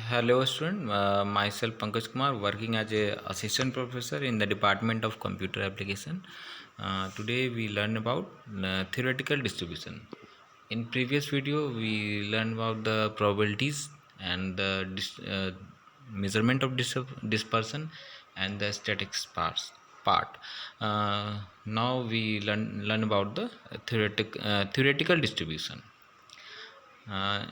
Hello student, myself Pankaj Kumar, working as a assistant professor in the Department of Computer Application. Today we learn about theoretical distribution. In previous video we learned about the probabilities and the measurement of dispersion and the statistics part. Now we learn about the theoretical distribution. Uh,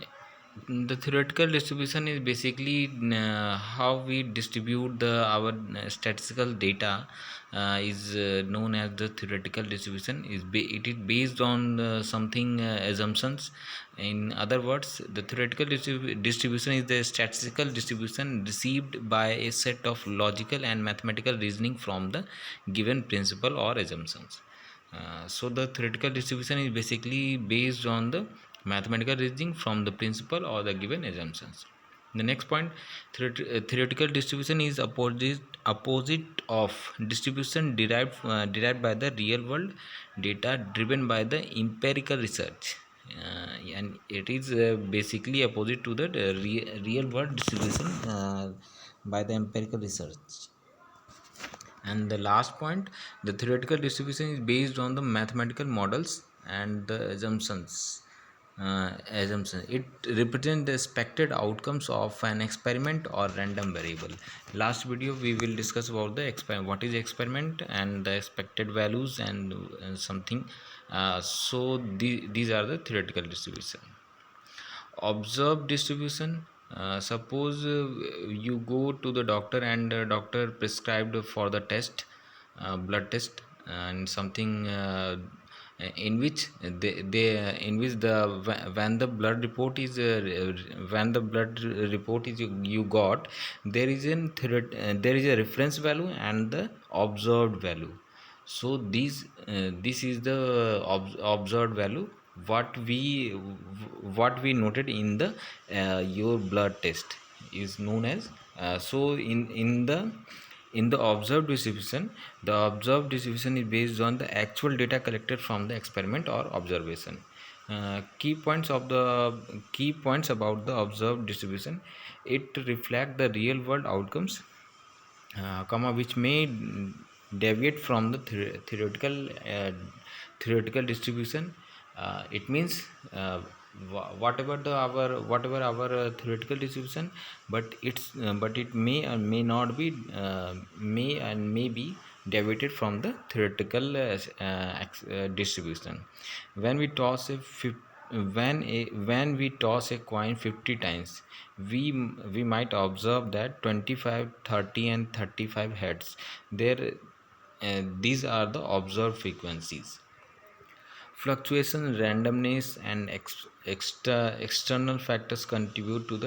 the theoretical distribution is basically how we distribute our statistical data is known as the theoretical distribution. It is based on something assumptions. In other words, the theoretical distribution is the statistical distribution received by a set of logical and mathematical reasoning from the given principle or assumptions. So the theoretical distribution is basically based on the mathematical reasoning from the principle or the given assumptions. The next point, theoretical distribution is opposite of distribution derived by the real world data driven by the empirical research. And it is basically opposite to the real world distribution by the empirical research. And the last point, the theoretical distribution is based on the mathematical models and the assumptions. It represents the expected outcomes of an experiment or random variable. Last video we will discuss about the experiment, what is experiment and the expected values and something. These are the theoretical distribution. Observed distribution, suppose you go to the doctor and doctor prescribed for the test, blood test and something, in which they in which when the blood report is you got, there is there is a reference value and the observed value. So this is the observed value, what we noted in the your blood test is known as, so in the observed distribution, the observed distribution is based on the actual data collected from the experiment or observation. Key points about the observed distribution: it reflects the real world outcomes, which may deviate from the theoretical distribution. It means, whatever our theoretical distribution, but it may and may not be, may be deviated from the theoretical distribution. When we toss a when we toss a coin 50 times, we might observe that 25, 30 and 35 heads there. These are the observed frequencies. Fluctuation, randomness and external factors contribute to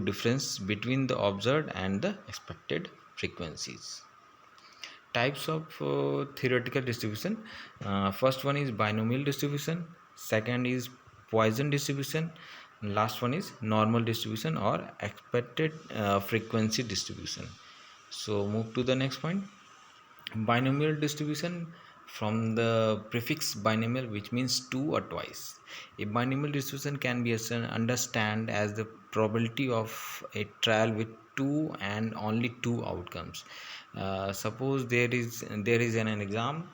difference between the observed and the expected frequencies. Types of theoretical distribution: first one is binomial distribution, second is Poisson distribution, last one is normal distribution or expected frequency distribution. So move to the next point. Binomial distribution, from the prefix binomial, which means two or twice. A binomial distribution can be understood as the probability of a trial with two and only two outcomes. Suppose there is an exam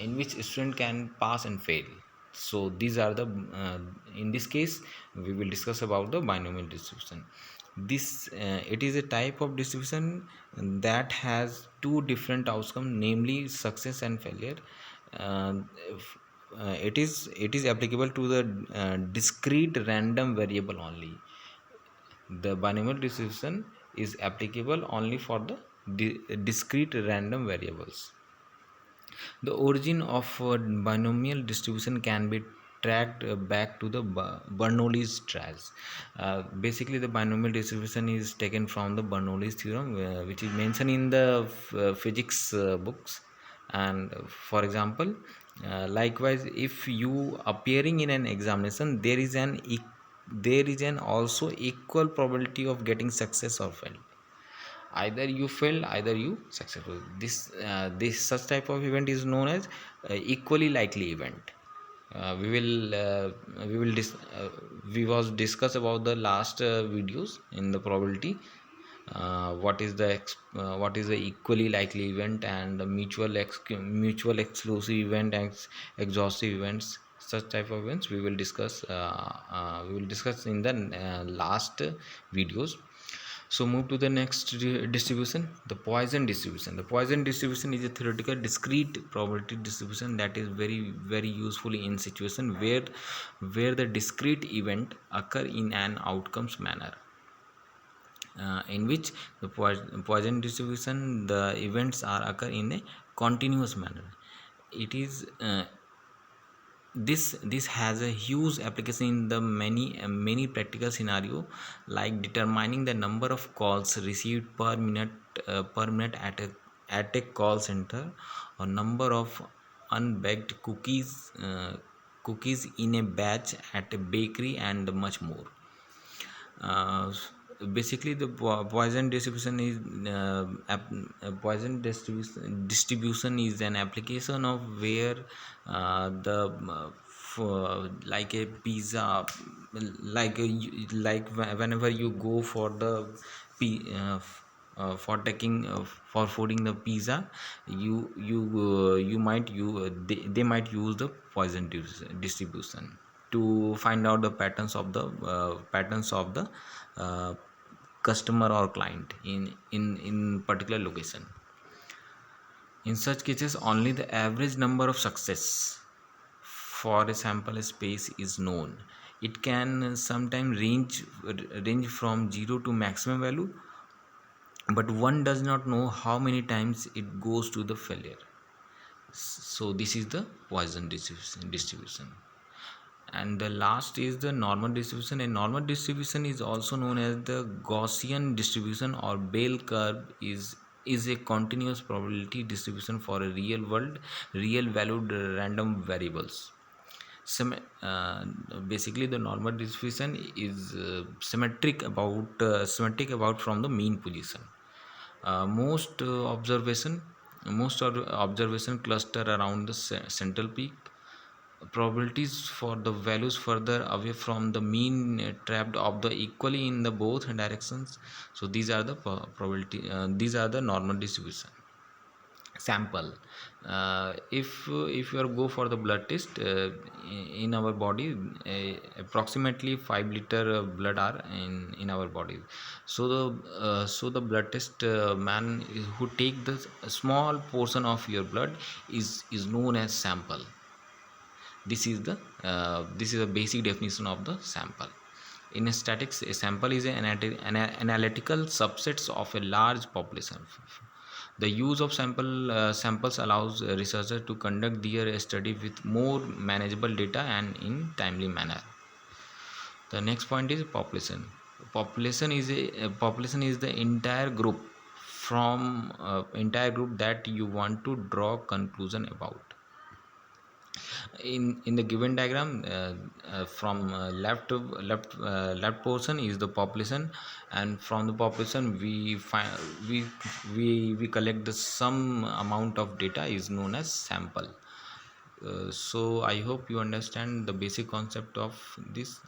in which a student can pass and fail. So these are the, in this case we will discuss about the binomial distribution. It is a type of distribution that has two different outcomes, namely success and failure. It is applicable to the discrete random variable only. The binomial distribution is applicable only for the discrete random variables. The origin of binomial distribution can be tracked back to the Bernoulli's trials. Basically, the binomial distribution is taken from the Bernoulli's theorem, which is mentioned in the physics books. And for example, likewise, if you appearing in an examination, there is an also equal probability of getting success or fail. Either you fail, either you successful. This such type of event is known as equally likely event. We will we was discuss about the last videos in the probability. What is the equally likely event and the mutual exclusive event and exhaustive events. Such type of events we will discuss in the last videos. So move to the next distribution, the Poisson distribution. The Poisson distribution is a theoretical discrete probability distribution that is very useful in situation where the discrete event occur in an outcomes manner, in which the Poisson distribution, the events are occur in a continuous manner. It is this has a huge application in the many practical scenario, like determining the number of calls received per minute at a call center, or number of unbaked cookies in a batch at a bakery, and much more. uh, Basically the Poisson distribution is Poisson distribution is an application of where the like a pizza, whenever you go for the for taking for fooding the pizza, you might they might use the Poisson distribution to find out the patterns of the uh, customer or client in particular location. In such cases, only the average number of success for a sample space is known. It can sometimes range from 0 to maximum value, but one does not know how many times it goes to the failure. So this is the Poisson distribution. And the last is the normal distribution. A normal distribution is also known as the Gaussian distribution, or bell curve is a continuous probability distribution for a real valued random variables. Sem- uh, Basically the normal distribution is symmetric about from the mean position. Most observation cluster around the central peak. Probabilities for the values further away from the mean trapped of the equally in the both directions. So these are the probability these are the normal distribution. Sample, if you are go for the blood test, in our body, approximately 5 liter blood are in our body. So the blood test man who take the small portion of your blood is known as sample. This is a basic definition of the sample. In statistics, a sample is an analytical subsets of a large population. The use of samples allows researchers to conduct their study with more manageable data and in timely manner. The next point is population. Population is the entire group that you want to draw conclusion about. In the given diagram, from left portion is the population, and from the population we collect the some amount of data is known as sample. So I hope you understand the basic concept of this.